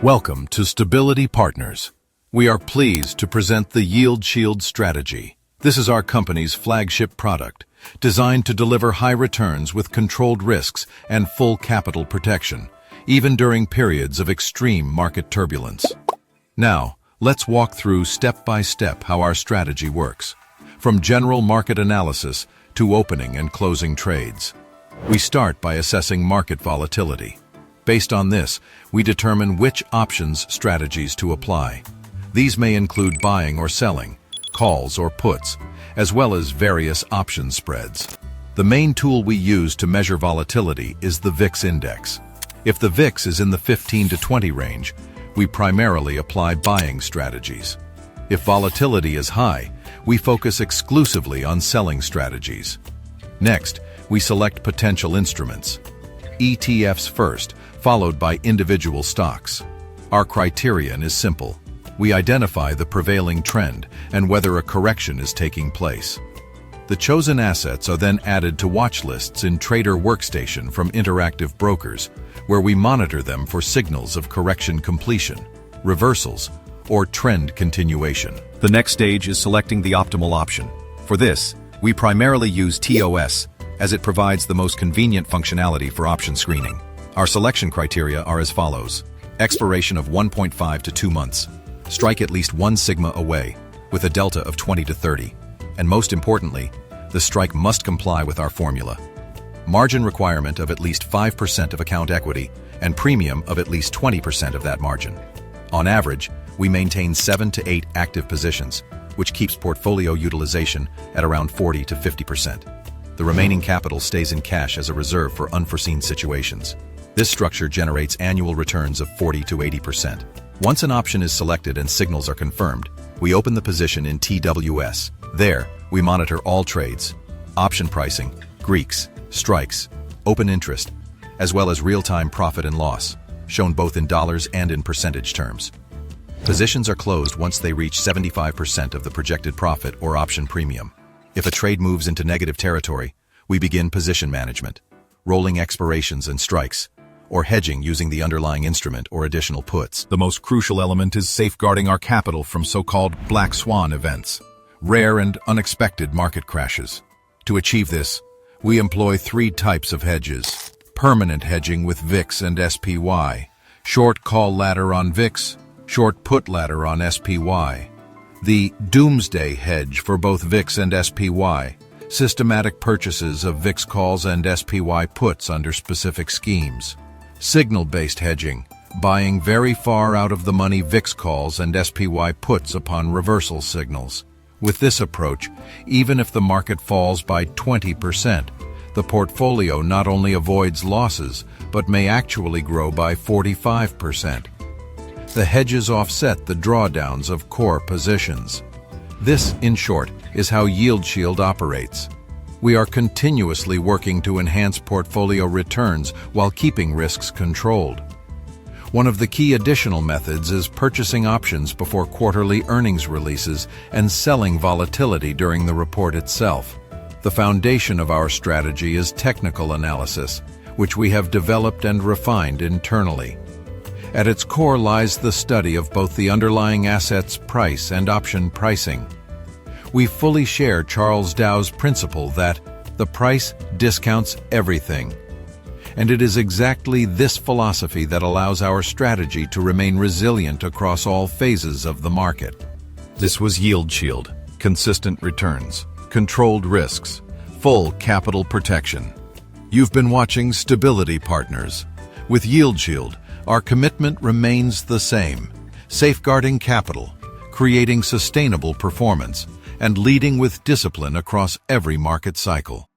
Welcome to Stability Partners. We are pleased to present the YieldShield strategy. This is our company's flagship product, designed to deliver high returns with controlled risks and full capital protection, even during periods of extreme market turbulence. Now, let's walk through step by step how our strategy works, from general market analysis to opening and closing trades. We start by assessing market volatility. Based on this, we determine which options strategies to apply. These may include buying or selling, calls or puts, as well as various option spreads. The main tool we use to measure volatility is the VIX index. If the VIX is in the 15 to 20 range, we primarily apply buying strategies. If volatility is high, we focus exclusively on selling strategies. Next, we select potential instruments. ETFs first, followed by individual stocks. Our criterion is simple. We identify the prevailing trend and whether a correction is taking place. The chosen assets are then added to watch lists in Trader Workstation from interactive brokers, where we monitor them for signals of correction completion, reversals, or trend continuation. The next stage is selecting the optimal option. For this, we primarily use TOS, as it provides the most convenient functionality for option screening. Our selection criteria are as follows. Expiration of 1.5 to 2 months. Strike at least 1 sigma away, with a delta of 20 to 30. And most importantly, the strike must comply with our formula. Margin requirement of at least 5% of account equity and premium of at least 20% of that margin. On average, we maintain 7 to 8 active positions, which keeps portfolio utilization at around 40 to 50%. The remaining capital stays in cash as a reserve for unforeseen situations. This structure generates annual returns of 40 to 80%. Once an option is selected and signals are confirmed, we open the position in TWS. There, we monitor all trades, option pricing, Greeks, strikes, open interest, as well as real-time profit and loss, shown both in dollars and in percentage terms. Positions are closed once they reach 75% of the projected profit or option premium. If a trade moves into negative territory, we begin position management, rolling expirations and strikes, or hedging using the underlying instrument or additional puts. The most crucial element is safeguarding our capital from so-called black swan events, rare and unexpected market crashes. To achieve this, we employ 3 types of hedges: permanent hedging with VIX and SPY, short call ladder on VIX, short put ladder on SPY, the doomsday hedge for both VIX and SPY, systematic purchases of VIX calls and SPY puts under specific schemes, signal-based hedging, buying very far out of the money VIX calls and SPY puts upon reversal signals. With this approach, even if the market falls by 20%, the portfolio not only avoids losses, but may actually grow by 45%. The hedges offset the drawdowns of core positions. This, in short, is how YieldShield operates. We are continuously working to enhance portfolio returns while keeping risks controlled. One of the key additional methods is purchasing options before quarterly earnings releases and selling volatility during the report itself. The foundation of our strategy is technical analysis, which we have developed and refined internally. At its core lies the study of both the underlying asset's price and option pricing. We fully share Charles Dow's principle that the price discounts everything. And it is exactly this philosophy that allows our strategy to remain resilient across all phases of the market. This was YieldShield. Consistent returns, controlled risks, full capital protection. You've been watching Stability Partners. With YieldShield, our commitment remains the same: safeguarding capital, creating sustainable performance, and leading with discipline across every market cycle.